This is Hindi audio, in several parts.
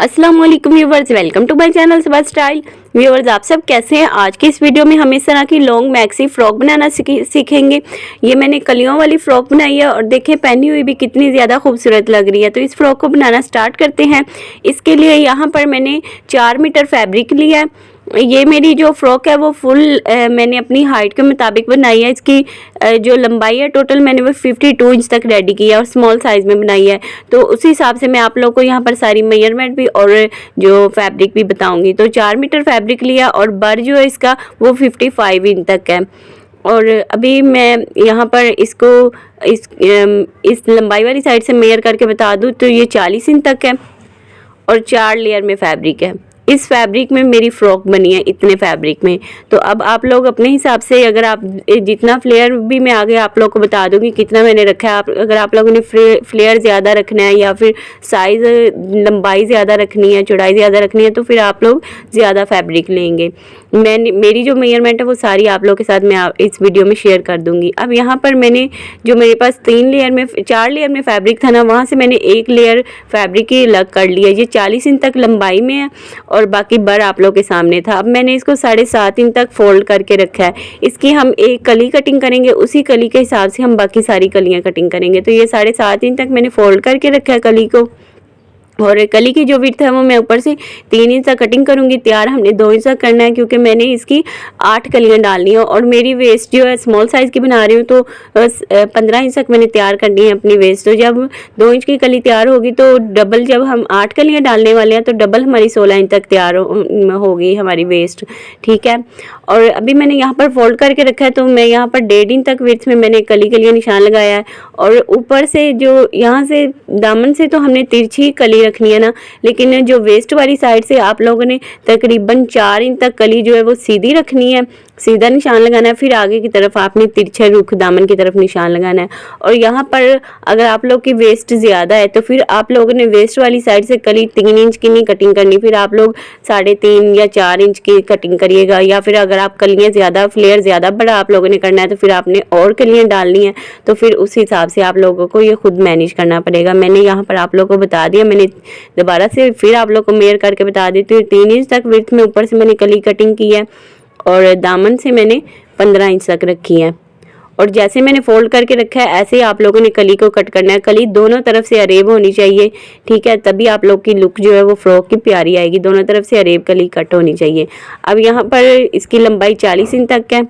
अस्सलाम वालेकुम viewers, welcome to my channel Saba style. Viewers, आप सब कैसे हैं। आज के इस वीडियो में हम इस तरह की लॉन्ग मैक्सी फ्रॉक बनाना सीखेंगे। ये मैंने कलियों वाली फ्रॉक बनाई है और देखें पहनी हुई भी कितनी ज़्यादा खूबसूरत लग रही है। तो इस फ्रॉक को बनाना स्टार्ट करते हैं। इसके लिए यहाँ पर मैंने 4 मीटर फैब्रिक लिया है। ये मेरी जो फ्रॉक है वो फुल मैंने अपनी हाइट के मुताबिक बनाई है। इसकी जो लंबाई है टोटल मैंने वो 52 इंच तक रेडी की है और स्मॉल साइज़ में बनाई है। तो उसी हिसाब से मैं आप लोग को यहाँ पर सारी मेजरमेंट भी और जो फैब्रिक भी बताऊंगी। तो 4 मीटर फैब्रिक लिया और बर जो है इसका वो 55 इंच तक है। और अभी मैं यहाँ पर इसको इस लंबाई वाली साइड से मेजर करके बता दूँ तो ये 40 इंच तक है और 4 लेयर में फैब्रिक है। इस फैब्रिक में मेरी फ्रॉक बनी है, इतने फैब्रिक में। तो अब आप लोग अपने हिसाब से, अगर आप जितना फ्लेयर भी मैं आगे आप लोग को बता दूंगी कितना मैंने रखा है। अगर आप लोगों ने फ्लेयर ज़्यादा रखना है या फिर साइज़ लंबाई ज़्यादा रखनी है, चौड़ाई ज़्यादा रखनी है, तो फिर आप लोग ज़्यादा फैब्रिक लेंगे। मेरी जो मेजरमेंट है वो सारी आप लोग के साथ मैं इस वीडियो में शेयर कर दूंगी। अब यहाँ पर मैंने जो मेरे पास 4 लेयर में फैब्रिक था ना, वहाँ से मैंने 1 लेयर फैब्रिक की अलग कर लिया। ये 40 इंच तक लंबाई में है और बाकी बर आप लोग के सामने था। अब मैंने इसको 7.5 इंच तक फोल्ड करके रखा है। इसकी हम एक कली कटिंग करेंगे, उसी कली के हिसाब से हम बाकी सारी कलियाँ कटिंग करेंगे। तो ये 7.5 इंच तक मैंने फोल्ड करके रखा है कली को। और कली की जो विड्थ है वो मैं ऊपर से 3 इंच तक कटिंग करूंगी। तैयार हमने 2 इंच तक करना है क्योंकि मैंने इसकी 8 कलियां डालनी है और मेरी वेस्ट जो है स्मॉल साइज़ की बना रही हूँ। तो 15 इंच तक मैंने तैयार करनी है अपनी वेस्ट। तो जब 2 इंच की कली तैयार होगी तो डबल, जब हम 8 कलियां डालने वाले हैं तो डबल हमारी 16 इंच तक तैयार होगी हमारी वेस्ट। ठीक है। और अभी मैंने यहाँ पर फोल्ड करके रखा है। तो मैं यहाँ पर 1.5 इंच तक विड्थ में मैंने कली निशान लगाया है। और ऊपर से जो यहाँ से दामन से तो हमने तिरछी कली रखनी है ना, लेकिन जो वेस्ट वाली साइड से आप लोगों ने तकरीबन 4 इंच तक कली जो है वो सीधी रखनी है, सीधा निशान लगाना है। फिर आगे की तरफ आपने तिरछे रुख दामन की तरफ निशान लगाना है। और यहाँ पर अगर आप लोग की वेस्ट ज़्यादा है तो फिर आप लोगों ने वेस्ट वाली साइड से कली 3 इंच की नहीं कटिंग करनी, फिर आप लोग 3.5 या 4 इंच की कटिंग करिएगा। या फिर अगर आप कलियाँ ज़्यादा, फ्लेयर ज़्यादा बड़ा आप लोगों ने करना है तो फिर आपने और कलियाँ डालनी है। तो फिर उस हिसाब से आप लोगों को ये खुद मैनेज करना पड़ेगा। मैंने यहाँ पर आप लोगों को बता दिया। मैंने दोबारा से फिर आप लोग को मेयर करके बता देती हूँ। 3 इंच तक विड्थ में ऊपर से मैंने कली कटिंग की है और दामन से मैंने 15 इंच तक रखी है। और जैसे मैंने फोल्ड करके रखा है ऐसे ही आप लोगों ने कली को कट करना है। कली दोनों तरफ से अरेब होनी चाहिए। ठीक है, तभी आप लोग की लुक जो है वो फ्रॉक की प्यारी आएगी। दोनों तरफ से अरेब कली कट होनी चाहिए। अब यहाँ पर इसकी लंबाई 40 इंच तक है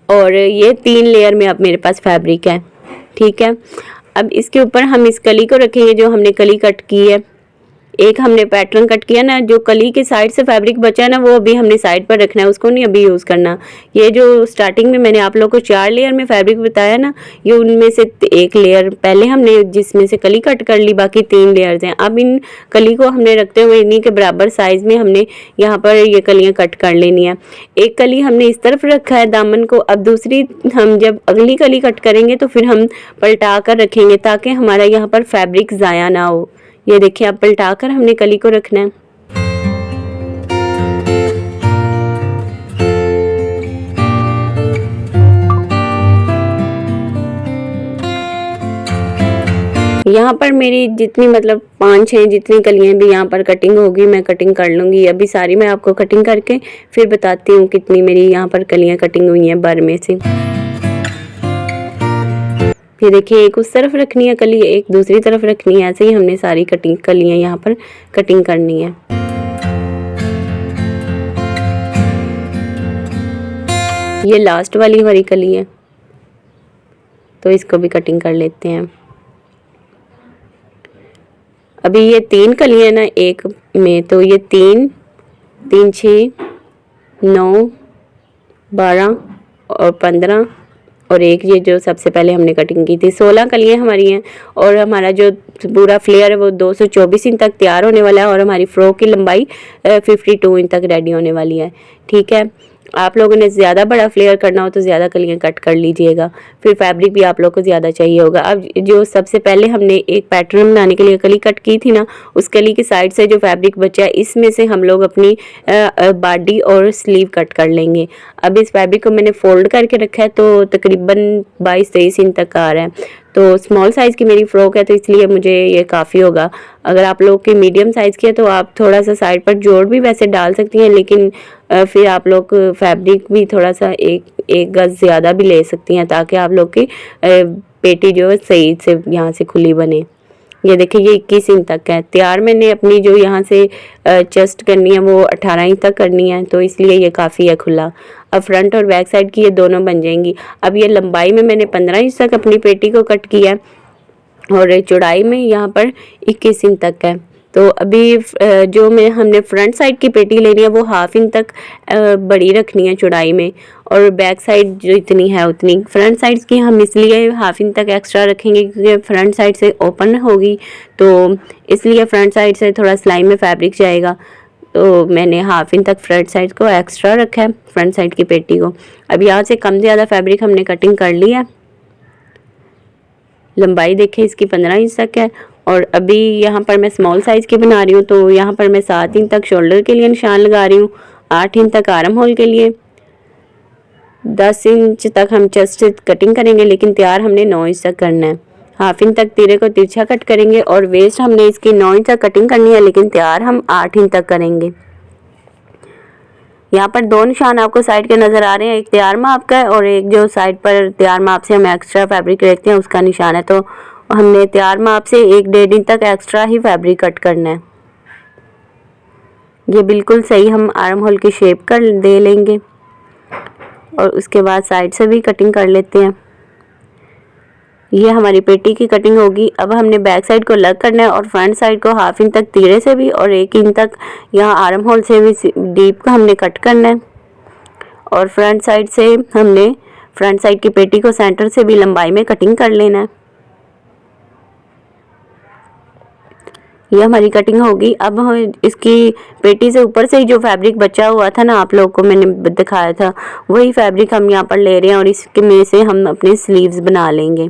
और ये 3 लेयर में अब मेरे पास फैब्रिक है। ठीक है। अब इसके ऊपर हम इस कली को रखेंगे जो हमने कली कट की है। एक हमने पैटर्न कट किया ना, जो कली के साइड से फैब्रिक बचा है ना वो अभी हमने साइड पर रखना है, उसको नहीं अभी यूज़ करना। ये जो स्टार्टिंग में मैंने आप लोगों को 4 लेयर में फैब्रिक बताया ना, ये उनमें से 1 लेयर पहले हमने जिसमें से कली कट कर ली, बाकी 3 लेयर्स हैं। अब इन कली को हमने रखते हुए इन्हीं के बराबर साइज़ में हमने यहाँ पर ये कलियाँ कट कर लेनी है। एक कली हमने इस तरफ रखा है दामन को। अब दूसरी हम जब अगली कली कट करेंगे तो फिर हम पलटा कर रखेंगे ताकि हमारा यहाँ पर फैब्रिक ज़ाया ना हो। ये देखिए, अब पलटा कर हमने कली को रखना है। यहाँ पर मेरी जितनी मतलब 5-6 जितनी कलियाँ भी यहाँ पर कटिंग होगी मैं कटिंग कर लूँगी। अभी सारी मैं आपको कटिंग करके फिर बताती हूँ कितनी मेरी यहाँ पर कलियाँ कटिंग हुई हैं बर में से। ये देखिए, एक उस तरफ रखनी है कली, एक दूसरी तरफ रखनी है। ऐसे ही हमने सारी कलियाँ यहाँ पर कटिंग करनी है। ये लास्ट वाली हमारी कली है तो इसको भी कटिंग कर लेते हैं। अभी ये 3 कलियाँ ना एक में, तो ये 3, 6, 9, 12 और 15 और एक ये जो सबसे पहले हमने कटिंग की थी, 16 कलियाँ हमारी हैं। और हमारा जो पूरा फ्लेयर है वो 224 इंच तक तैयार होने वाला है और हमारी फ्रॉक की लंबाई 52 इंच तक रेडी होने वाली है। ठीक है। आप लोगों ने ज़्यादा बड़ा फ्लेयर करना हो तो ज़्यादा कलियाँ कट कर लीजिएगा, फिर फैब्रिक भी आप लोग को ज़्यादा चाहिए होगा। अब जो सबसे पहले हमने एक पैटर्न बनाने के लिए कली कट की थी ना, उस कली की साइड से जो फैब्रिक बचा है इसमें से हम लोग अपनी बॉडी और स्लीव कट कर लेंगे। अब इस फैब्रिक को मैंने फोल्ड करके रखा है तो तकरीबन 22-23 इंच तक आ रहा है। तो स्मॉल साइज़ की मेरी फ़्रॉक है तो इसलिए मुझे ये काफ़ी होगा। अगर आप लोग की मीडियम साइज़ की है तो आप थोड़ा सा साइड पर जोड़ भी वैसे डाल सकती हैं, लेकिन फिर आप लोग फैब्रिक भी थोड़ा सा एक गज़ ज़्यादा भी ले सकती हैं ताकि आप लोग की पेटी जो है सही से यहाँ से खुली बने। ये देखिए ये 21 इंच तक है। तैयार मैंने अपनी जो यहाँ से चेस्ट करनी है वो 18 इंच तक करनी है, तो इसलिए ये काफ़ी है खुला। अब फ्रंट और बैक साइड की ये दोनों बन जाएंगी। अब ये लंबाई में मैंने 15 इंच तक अपनी पेटी को कट किया है और चौड़ाई में यहाँ पर 21 इंच तक है। तो अभी जो मैं हमने फ्रंट साइड की पेटी लेनी है वो हाफ इंच तक बड़ी रखनी है चौड़ाई में, और बैक साइड जो इतनी है उतनी। फ्रंट साइड की हम इसलिए हाफ इंच तक एक्स्ट्रा रखेंगे क्योंकि फ्रंट साइड से ओपन होगी, तो इसलिए फ्रंट साइड से थोड़ा सिलाई में फैब्रिक जाएगा। तो मैंने हाफ इंच तक फ्रंट साइड को एक्स्ट्रा रखा है फ्रंट साइड की पेटी को। अब यहाँ से कम ज़्यादा फैब्रिक हमने कटिंग कर ली है। लंबाई देखें इसकी 15 इंच तक है, और अभी यहाँ पर मैं स्मॉल साइज़ की बना रही हूँ तो यहाँ पर मैं 7 इंच तक शोल्डर के लिए निशान लगा रही हूँ, 8 इंच तक आर्म होल के लिए, 10 इंच तक हम चेस्ट से कटिंग करेंगे, लेकिन तैयार हमने 9 इंच तक करना है। हाफ इंच तक तीरे को तिरछा कट करेंगे और वेस्ट हमने इसकी 9 इंच तक कटिंग करनी है, लेकिन तैयार हम 8 इंच तक करेंगे। यहाँ पर 2 निशान आपको साइड के नज़र आ रहे हैं, एक तैयार माप का है और एक जो साइड पर तैयार माप से हम एक्स्ट्रा फैब्रिक रखते हैं उसका निशान है। तो हमने तैयार माप से 1-1.5 इंच तक एक्स्ट्रा ही फैब्रिक कट करना है। ये बिल्कुल सही हम आर्म होल की शेप कर दे लेंगे और उसके बाद साइड से भी कटिंग कर लेते हैं। ये हमारी पेटी की कटिंग होगी। अब हमने बैक साइड को अलग करना है और फ्रंट साइड को हाफ इंच तक तीरे से भी और 1 इंच तक यहाँ आर्म होल से भी डीप का हमने कट करना है, और फ्रंट साइड से हमने फ्रंट साइड की पेटी को सेंटर से भी लंबाई में कटिंग कर लेना है। ये हमारी कटिंग होगी। अब हम इसकी पेटी से ऊपर से ही जो फैब्रिक बचा हुआ था ना, आप लोगों को मैंने दिखाया था, वही फैब्रिक हम यहाँ पर ले रहे हैं और इसके में से हम अपने स्लीव्स बना लेंगे।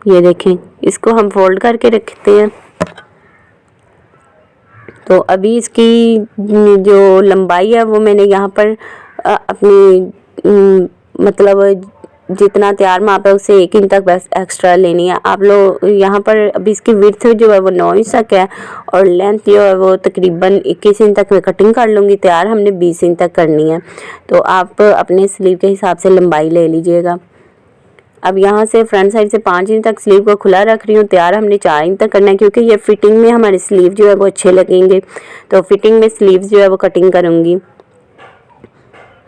ये देखें, इसको हम फोल्ड करके रखते हैं। तो अभी इसकी जो लंबाई है वो मैंने यहाँ पर अपनी मतलब जितना तैयार माप है उससे 1 इंच तक बस एक्स्ट्रा लेनी है। आप लोग यहाँ पर अभी इसकी विड्थ जो है वो 9 इंच तक है और लेंथ जो है वो तकरीबन 21 इंच तक मैं कटिंग कर लूँगी। तैयार हमने 20 इंच तक करनी है, तो आप अपने स्लीव के हिसाब से लंबाई ले लीजिएगा। अब यहाँ से फ्रंट साइड से 5 इंच तक स्लीव को खुला रख रही हूँ। तैयार हमने 4 इंच तक करना है क्योंकि ये फिटिंग में हमारे स्लीव जो है वो अच्छे लगेंगे, तो फिटिंग में स्लीव्स जो है वो कटिंग करूँगी।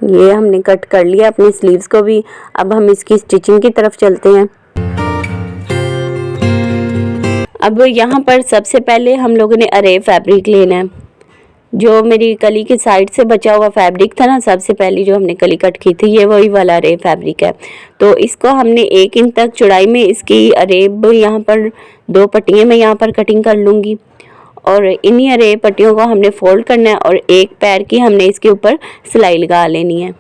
ये हमने कट कर लिया अपनी स्लीव्स को भी। अब हम इसकी स्टिचिंग की तरफ चलते हैं। अब यहाँ पर सबसे पहले हम लोगों ने अरे फैब्रिक लेना है। जो मेरी कली के साइड से बचा हुआ फैब्रिक था ना, सबसे पहली जो हमने कली कट की थी, ये वही वाला अरेब फैब्रिक है। तो इसको हमने 1 इंच तक चौड़ाई में इसकी अरेब यहाँ पर 2 पट्टियाँ मैं यहाँ पर कटिंग कर लूँगी, और इन्हीं अरेब पट्टियों को हमने फोल्ड करना है और एक पैर की हमने इसके ऊपर सिलाई लगा लेनी है।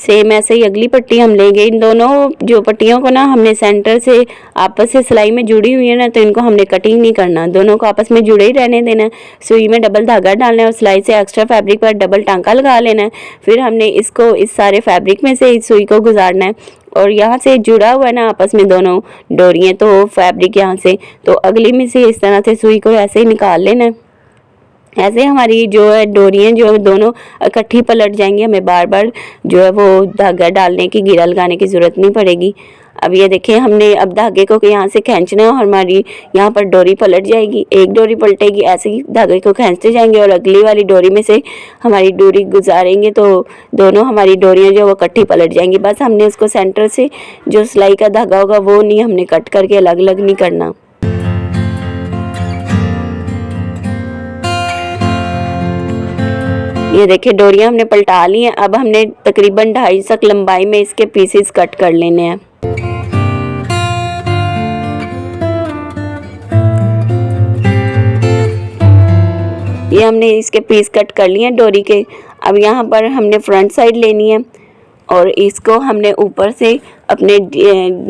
सेम ऐसे ही अगली पट्टी हम लेंगे। इन दोनों जो पट्टियों को ना हमने सेंटर से आपस से सिलाई में जुड़ी हुई है ना, तो इनको हमने कटिंग नहीं करना, दोनों को आपस में जुड़े ही रहने देना है। सुई में डबल धागा डालना है और सिलाई से एक्स्ट्रा फैब्रिक पर डबल टांका लगा लेना है। फिर हमने इसको इस सारे फैब्रिक में से इस सुई को गुजारना है, और यहाँ से जुड़ा हुआ है ना आपस में दोनों डोरियाँ, तो फैब्रिक यहाँ से, तो अगली में से इस तरह से सुई को ऐसे ही निकाल लेना है। ऐसे हमारी जो है डोरियाँ जो है दोनों इकट्ठी पलट जाएंगी, हमें बार बार जो है वो धागा डालने की, गिरा लगाने की ज़रूरत नहीं पड़ेगी। अब ये देखिए, हमने अब धागे को यहाँ से खींचना है और हमारी यहाँ पर डोरी पलट जाएगी। एक डोरी पलटेगी, ऐसे ही धागे को खींचते जाएंगे और अगली वाली डोरी में से हमारी डोरी गुजारेंगे, तो दोनों हमारी डोरियाँ जो वो इकट्ठी पलट जाएंगी। बस हमने उसको सेंटर से जो सिलाई का धागा होगा वो नहीं हमने कट करके अलग अलग नहीं करना। ये देखिए, डोरियाँ हमने पलटा ली हैं। अब हमने तकरीबन 2.5 तक लंबाई में इसके पीसेस कट कर लेने हैं। ये हमने इसके पीस कट कर लिए हैं डोरी के। अब यहाँ पर हमने फ्रंट साइड लेनी है और इसको हमने ऊपर से अपने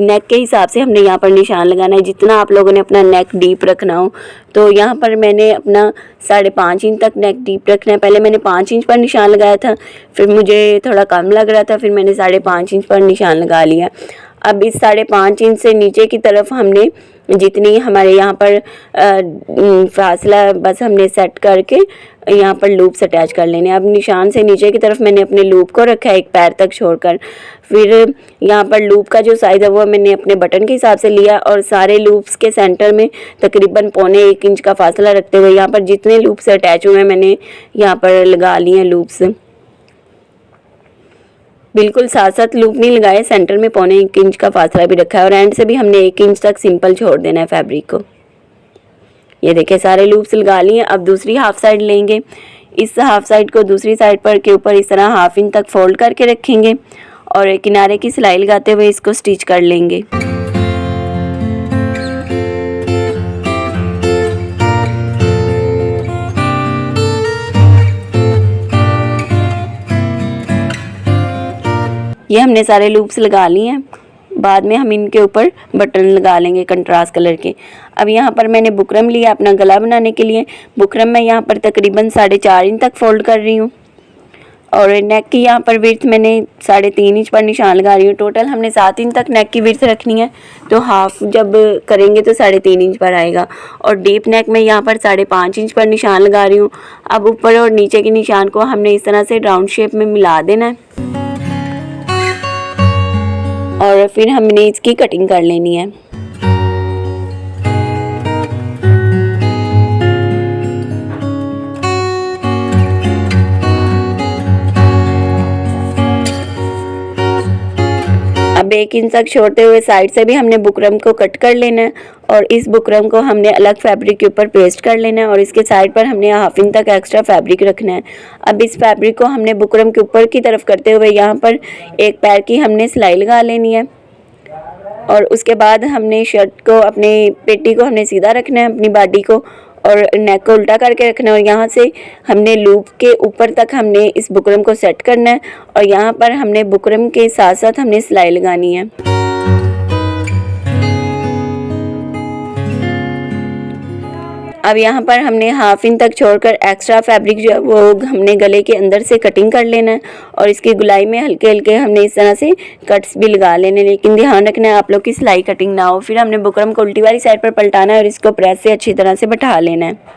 नेक के हिसाब से हमने यहाँ पर निशान लगाना है। जितना आप लोगों ने अपना नेक डीप रखना हो, तो यहाँ पर मैंने अपना 5.5 इंच तक नेक डीप रखना है। पहले मैंने 5 इंच पर निशान लगाया था, फिर मुझे थोड़ा कम लग रहा था, फिर मैंने 5.5 इंच पर निशान लगा लिया। अब इस 5.5 इंच से नीचे की तरफ हमने जितनी हमारे यहाँ पर फासला बस हमने सेट करके यहाँ पर लूप्स अटैच कर लेने। अब निशान से नीचे की तरफ मैंने अपने लूप को रखा है एक पैर तक छोड़कर। फिर यहाँ पर लूप का जो साइज़ है वो मैंने अपने बटन के हिसाब से लिया और सारे लूप्स के सेंटर में तकरीबन 1.25 इंच का फासला रखते हुए यहाँ पर जितने लूप्स अटैच हुए हैं मैंने यहाँ पर लगा लिए हैं लूप्स। बिल्कुल साथ साथ लूप नहीं लगाए, सेंटर में 1.25 इंच का फासला भी रखा है और एंड से भी हमने 1 इंच तक सिंपल छोड़ देना है फैब्रिक को। ये देखिए सारे लूप्स लगा लिए। अब दूसरी हाफ साइड लेंगे, इस हाफ साइड को दूसरी साइड पर के ऊपर इस तरह 1/2 इंच तक फोल्ड करके रखेंगे और किनारे की सिलाई लगाते हुए इसको स्टिच कर लेंगे। ये हमने सारे लूप्स लगा लिए हैं, बाद में हम इनके ऊपर बटन लगा लेंगे कंट्रास्ट कलर के। अब यहाँ पर मैंने बुकरम लिया अपना गला बनाने के लिए। बुकरम मैं यहाँ पर तकरीबन 4.5 इंच तक फोल्ड कर रही हूँ और नेक की यहाँ पर विड्थ मैंने 3.5 इंच पर निशान लगा रही हूँ। टोटल हमने 7 इंच तक नेक की विड्थ रखनी है, तो हाफ जब करेंगे तो 3.5 इंच पर आएगा। और डीप नेक में यहाँ पर 5.5 इंच पर निशान लगा रही हूँ। अब ऊपर और नीचे के निशान को हमने इस तरह से राउंड शेप में मिला देना है और फिर हमने इसकी कटिंग कर लेनी है। अब 1 इंच तक छोड़ते हुए साइड से भी हमने बुकरम को कट कर लेना है और इस बुकरम को हमने अलग फैब्रिक के ऊपर पेस्ट कर लेना है और इसके साइड पर हमने 1/2 इंच तक एक्स्ट्रा फैब्रिक रखना है। अब इस फैब्रिक को हमने बुकरम के ऊपर की तरफ करते हुए यहाँ पर एक पैर की हमने सिलाई लगा लेनी है और उसके बाद हमने शर्ट को, अपने पेटी को हमने सीधा रखना है, अपनी बॉडी को, और नेक को उल्टा करके रखना है और यहाँ से हमने लूप के ऊपर तक हमने इस बुकरम को सेट करना है और यहाँ पर हमने बुकरम के साथ साथ हमने सिलाई लगानी है। अब यहाँ पर हमने 1/2 इंच तक छोड़कर एक्स्ट्रा फैब्रिक जो है वो हमने गले के अंदर से कटिंग कर लेना है और इसकी गुलाई में हल्के हल्के हमने इस तरह से कट्स भी लगा लेने, लेकिन ध्यान रखना है आप लोग की सिलाई कटिंग ना हो। फिर हमने बुकरम को उल्टी वाली साइड पर पलटाना है और इसको प्रेस से अच्छी तरह से बैठा लेना है।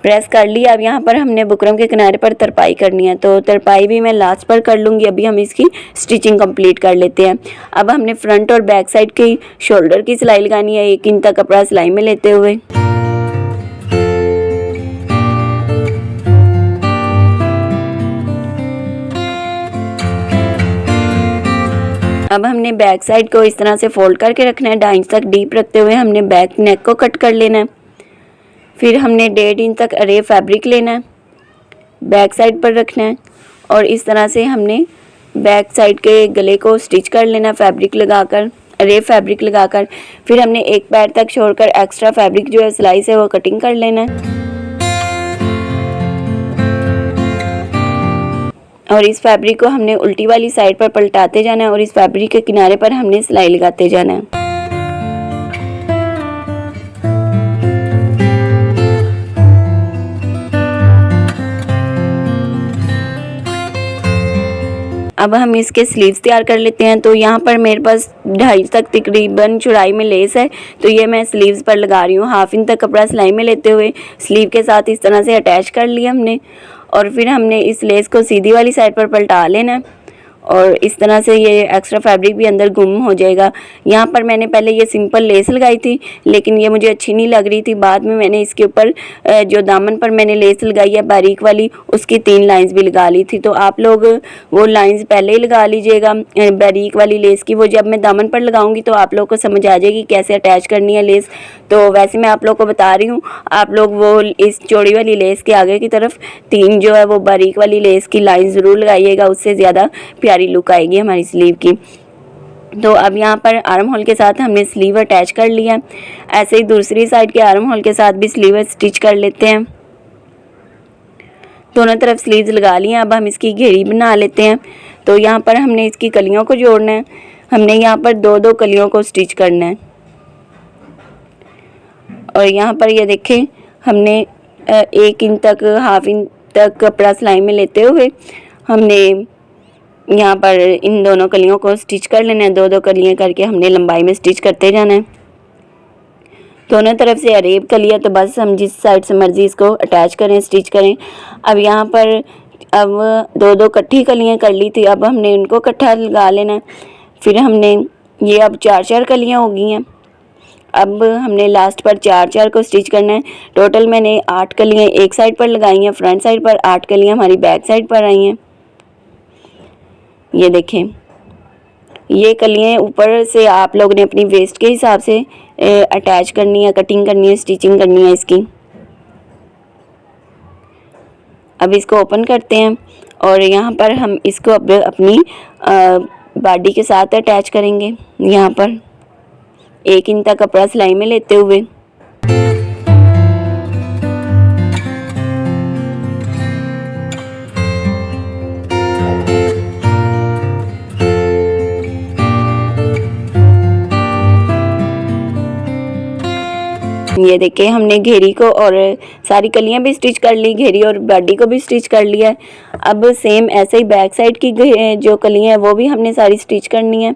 प्रेस कर लिया। अब यहाँ पर हमने बुकरम के किनारे पर तरपाई करनी है, तो तरपाई भी मैं लास्ट पर कर लूँगी। अभी हम इसकी स्टिचिंग कंप्लीट कर लेते हैं। अब हमने फ्रंट और बैक साइड की शोल्डर की सिलाई लगानी है 1 इंच तक कपड़ा सिलाई में लेते हुए। अब हमने बैक साइड को इस तरह से फोल्ड करके रखना है, 2.5 इंच तक डीप रखते हुए हमने बैक नेक को कट कर लेना है। फिर हमने 1.5 इंच तक अरे फैब्रिक लेना है, बैक साइड पर रखना है और इस तरह से हमने बैक साइड के गले को स्टिच कर लेना फैब्रिक लगाकर, अरे फैब्रिक लगाकर। फिर हमने एक पैर तक छोड़कर एक्स्ट्रा फैब्रिक जो है सिलाई से वो कटिंग कर लेना है और इस फैब्रिक को हमने उल्टी वाली साइड पर पलटाते जाना है और इस फैब्रिक के किनारे पर हमने सिलाई लगाते जाना है। अब हम इसके स्लीव्स तैयार कर लेते हैं। तो यहाँ पर मेरे पास 2.5 तक तकरीबन चौड़ाई में लेस है, तो ये मैं स्लीव्स पर लगा रही हूँ। 1/2 इंच तक कपड़ा सिलाई में लेते हुए स्लीव के साथ इस तरह से अटैच कर लिया हमने और फिर हमने इस लेस को सीधी वाली साइड पर पलटा लेना है और इस तरह से ये एक्स्ट्रा फैब्रिक भी अंदर गुम हो जाएगा। यहाँ पर मैंने पहले ये सिंपल लेस लगाई थी, लेकिन ये मुझे अच्छी नहीं लग रही थी। बाद में मैंने इसके ऊपर जो दामन पर मैंने लेस लगाई है बारीक वाली, उसकी 3 लाइंस भी लगा ली थी। तो आप लोग वो लाइंस पहले ही लगा लीजिएगा बारीक वाली लेस की। वो जब मैं दामन पर लगाऊंगी तो आप लोग को समझ आ जाएगी कैसे अटैच करनी है लेस। तो वैसे मैं आप लोग को बता रही हूँ, आप लोग वो इस चौड़ी वाली लेस के आगे की तरफ 3 जो है वो बारीक वाली लेस की लाइन ज़रूर लगाइएगा, उससे ज़्यादा प्यारी लुक आएगी हमारी स्लीव की। तो अब यहाँ पर आर्म होल के साथ हमने स्लीव अटैच कर लिया। ऐसे ही दूसरी साइड के आर्म होल के साथ भी स्लीव स्टिच कर लेते हैं। दोनों तरफ स्लीव्स लगा लिए। अब हम इसकी घेड़ी बना लेते हैं। तो यहाँ पर हमने इसकी कलियों को जोड़ना है। हमने यहाँ पर 2-2 कलियों को स्टिच करना है। और यहाँ पर ये देखें, हमने 1 इंच तक, हाफ इंच तक कपड़ा सिलाई में लेते हुए हमने यहाँ पर इन दोनों कलियों को स्टिच कर लेना है। 2-2 कलियाँ करके हमने लंबाई में स्टिच करते जाना है। दोनों तरफ से अरेब कलियाँ, तो बस हम जिस साइड से मर्ज़ी इसको अटैच करें, स्टिच करें। अब यहाँ पर अब 2-2 इकट्ठी कलियाँ कर ली थी, अब हमने उनको इकट्ठा लगा लेना है। फिर हमने ये अब 4-4 कलियाँ हो गई हैं। अब हमने लास्ट पर 4-4 को स्टिच करना है। टोटल मैंने 8 कलियाँ एक साइड पर लगाई हैं, फ्रंट साइड पर 8 कलियाँ हमारी बैक साइड पर आई हैं। ये देखें, ये कलियाँ ऊपर से आप लोगों ने अपनी वेस्ट के हिसाब से अटैच करनी है, कटिंग करनी है, स्टिचिंग करनी है इसकी। अब इसको ओपन करते हैं और यहाँ पर हम इसको अपनी बॉडी के साथ अटैच करेंगे। यहाँ पर 1 इंच तक कपड़ा सिलाई में लेते हुए ये देखिए, हमने घेरी को और सारी कलियां भी स्टिच कर ली, घेरी और बॉडी को भी स्टिच कर लिया है। अब सेम ऐसे ही बैक साइड की जो कलियां हैं वो भी हमने सारी स्टिच करनी है।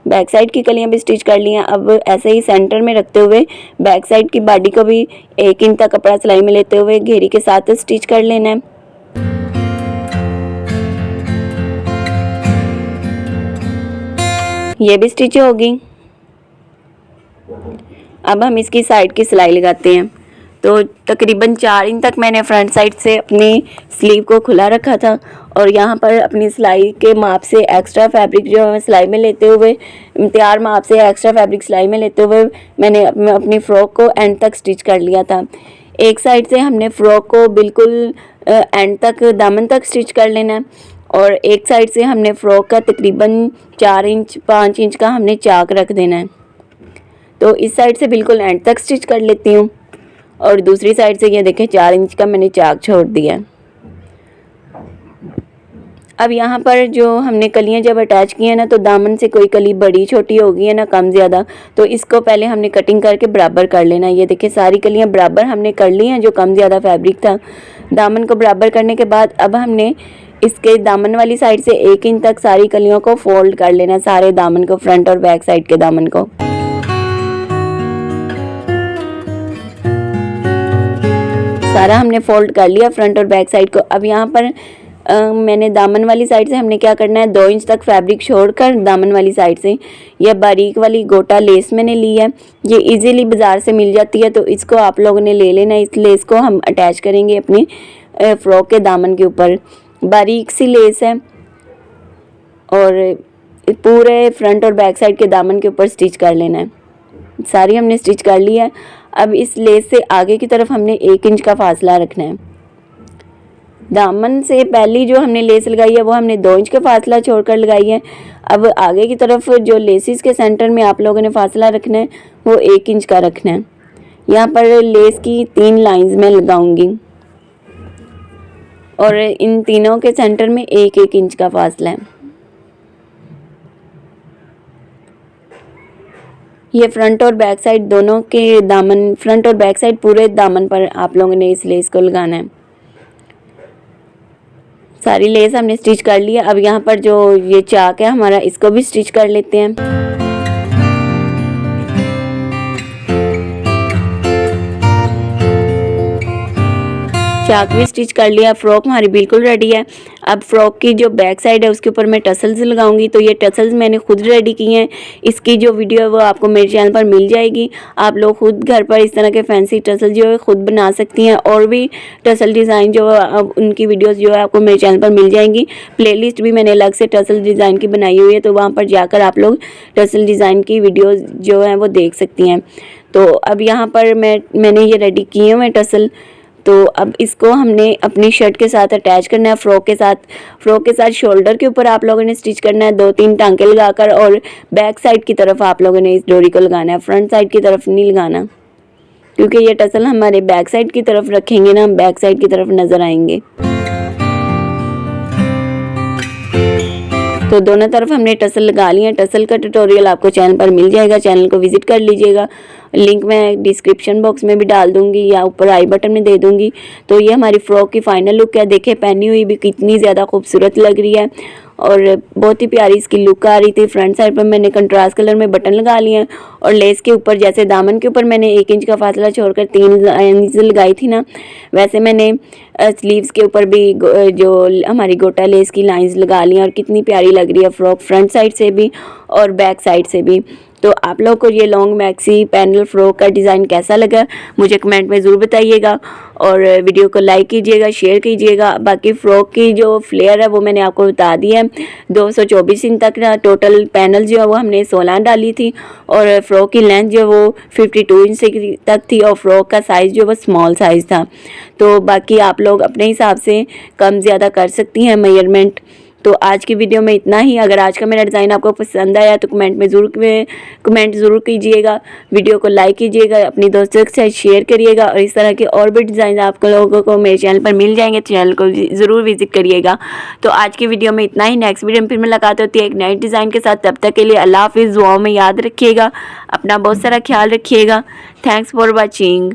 बैक साइड की कलियां भी स्टिच कर ली हैं। अब ऐसे ही सेंटर में रखते हुए बैक साइड की बॉडी को भी 1 इंच तक कपड़ा सिलाई में लेते हुए घेरी के साथ स्टिच कर लेना है। ये भी स्टिच होगी। अब हम इसकी साइड की सिलाई लगाते हैं। तो तकरीबन 4 इंच तक मैंने फ्रंट साइड से अपनी स्लीव को खुला रखा था और यहाँ पर अपनी सिलाई के माप से एक्स्ट्रा फैब्रिक जो है सिलाई में लेते हुए, तैयार माप से एक्स्ट्रा फैब्रिक सिलाई में लेते हुए मैंने अपनी फ़्रॉक को एंड तक स्टिच कर लिया था। एक साइड से हमने फ़्रॉक को बिल्कुल एंड तक, दामन तक स्टिच कर लेना है और एक साइड से हमने फ़्रॉक का तकरीबन 4 इंच 5 इंच का हमने चाक रख देना है। तो इस साइड से बिल्कुल एंड तक स्टिच कर लेती हूँ और दूसरी साइड से ये देखें 4 इंच का मैंने चाक छोड़ दिया। अब यहाँ पर जो हमने कलियाँ जब अटैच की हैं ना, तो दामन से कोई कली बड़ी छोटी हो गई है ना, कम ज़्यादा, तो इसको पहले हमने कटिंग करके बराबर कर लेना। ये देखिए, सारी कलियाँ बराबर हमने कर ली हैं। जो कम ज़्यादा फैब्रिक था, दामन को बराबर करने के बाद अब हमने इसके दामन वाली साइड से 1 इंच तक सारी कलियों को फोल्ड कर लेना, सारे दामन को, फ्रंट और बैक साइड के दामन को। सारा हमने फोल्ड कर लिया फ्रंट और बैक साइड को। अब यहाँ पर मैंने दामन वाली साइड से हमने क्या करना है, 2 इंच तक फैब्रिक छोड़कर दामन वाली साइड से यह बारीक वाली गोटा लेस मैंने ली है। ये इजीली बाज़ार से मिल जाती है, तो इसको आप लोगों ने ले लेना। इस लेस को हम अटैच करेंगे अपनी फ़्रॉक के दामन के ऊपर। बारीक सी लेस है और पूरे फ्रंट और बैक साइड के दामन के ऊपर स्टिच कर लेना है। सारी हमने स्टिच कर ली है। अब इस लेस से आगे की तरफ हमने 1 इंच का फासला रखना है। दामन से पहली जो हमने लेस लगाई है वो हमने 2 इंच का फासला छोड़कर लगाई है। अब आगे की तरफ जो लेसिस के सेंटर में आप लोगों ने फासला रखना है वो 1 इंच का रखना है। यहाँ पर लेस की 3 लाइंस में लगाऊंगी और इन तीनों के सेंटर में 1-1 इंच का फासला है। ये फ्रंट और बैक साइड दोनों के दामन, फ्रंट और बैक साइड पूरे दामन पर आप लोगों ने इस लेस को लगाना है। सारी लेस हमने स्टिच कर ली है। अब यहाँ पर जो ये चाक है हमारा, इसको भी स्टिच कर लेते हैं। चाक भी स्टिच कर लिया। फ्रॉक हमारी बिल्कुल रेडी है। अब फ्रॉक की जो बैक साइड है उसके ऊपर मैं टसल्स लगाऊंगी। तो ये टसल्स मैंने खुद रेडी किए हैं। इसकी जो वीडियो है वो आपको मेरे चैनल पर मिल जाएगी। आप लोग खुद घर पर इस तरह के फैंसी टसल जो है खुद बना सकती हैं। और भी टसल डिज़ाइन जो है उनकी वीडियोज़ जो है आपको मेरे चैनल पर मिल जाएंगी। प्लेलिस्ट भी मैंने अलग से टसल डिज़ाइन की बनाई हुई है, तो वहाँ पर जाकर आप लोग टसल डिज़ाइन की वीडियोज़ जो है वो देख सकती हैं। तो अब यहाँ पर मैंने ये रेडी किए हुए टसल। तो अब इसको हमने अपनी शर्ट के साथ अटैच करना है, फ्रॉक के साथ शोल्डर के ऊपर आप लोगों ने स्टिच करना है 2-3 टांके लगाकर। और बैक साइड की तरफ आप लोगों ने इस डोरी को लगाना है, फ्रंट साइड की तरफ नहीं लगाना, क्योंकि ये टसल हमारे बैक साइड की तरफ रखेंगे ना, हम बैक साइड की तरफ नज़र आएंगे। तो दोनों तरफ हमने टसल लगा लिया। टसल का ट्यूटोरियल आपको चैनल पर मिल जाएगा, चैनल को विजिट कर लीजिएगा। लिंक मैं डिस्क्रिप्शन बॉक्स में भी डाल दूंगी या ऊपर आई बटन में दे दूंगी। तो ये हमारी फ्रॉक की फाइनल लुक है। देखिए पहनी हुई भी कितनी ज़्यादा खूबसूरत लग रही है और बहुत ही प्यारी इसकी लुक आ रही थी। फ्रंट साइड पर मैंने कंट्रास्ट कलर में बटन लगा लिए हैं और लेस के ऊपर जैसे दामन के ऊपर मैंने 1 इंच का फासला छोड़कर 3 लाइन्स लगाई थी ना, वैसे मैंने स्लीव्स के ऊपर भी जो हमारी गोटा लेस की लाइंस लगा ली हैं और कितनी प्यारी लग रही है फ्रॉक फ्रंट साइड से भी और बैक साइड से भी। तो आप लोग को ये लॉन्ग मैक्सी पैनल फ्रॉक का डिज़ाइन कैसा लगा मुझे कमेंट में ज़रूर बताइएगा और वीडियो को लाइक कीजिएगा, शेयर कीजिएगा। बाकी फ़्रॉक की जो फ्लेयर है वो मैंने आपको बता दी है। 224 इंच तक ना टोटल पैनल जो है वो हमने 16 डाली थी और फ्रॉक की लेंथ जो है वो 52 इंच तक थी और फ्रॉक का साइज़ जो है वो स्मॉल साइज़ था। तो बाकी आप लोग अपने हिसाब से कम ज़्यादा कर सकती हैं मेजरमेंट। तो आज की वीडियो में इतना ही। अगर आज का मेरा डिज़ाइन आपको पसंद आया तो कमेंट ज़रूर कीजिएगा, वीडियो को लाइक कीजिएगा, अपनी दोस्तों के साथ शेयर करिएगा और इस तरह के और भी डिज़ाइन आप लोगों को मेरे चैनल पर मिल जाएंगे। चैनल को ज़रूर विजिट करिएगा। तो आज की वीडियो में इतना ही। नेक्स्ट वीडियो में फिर मुलाकात होती है एक नए डिज़ाइन के साथ। तब तक के लिए अल्लाह हाफिज़। दुआओं में याद रखिएगा, अपना बहुत सारा ख्याल रखिएगा। Thanks for watching.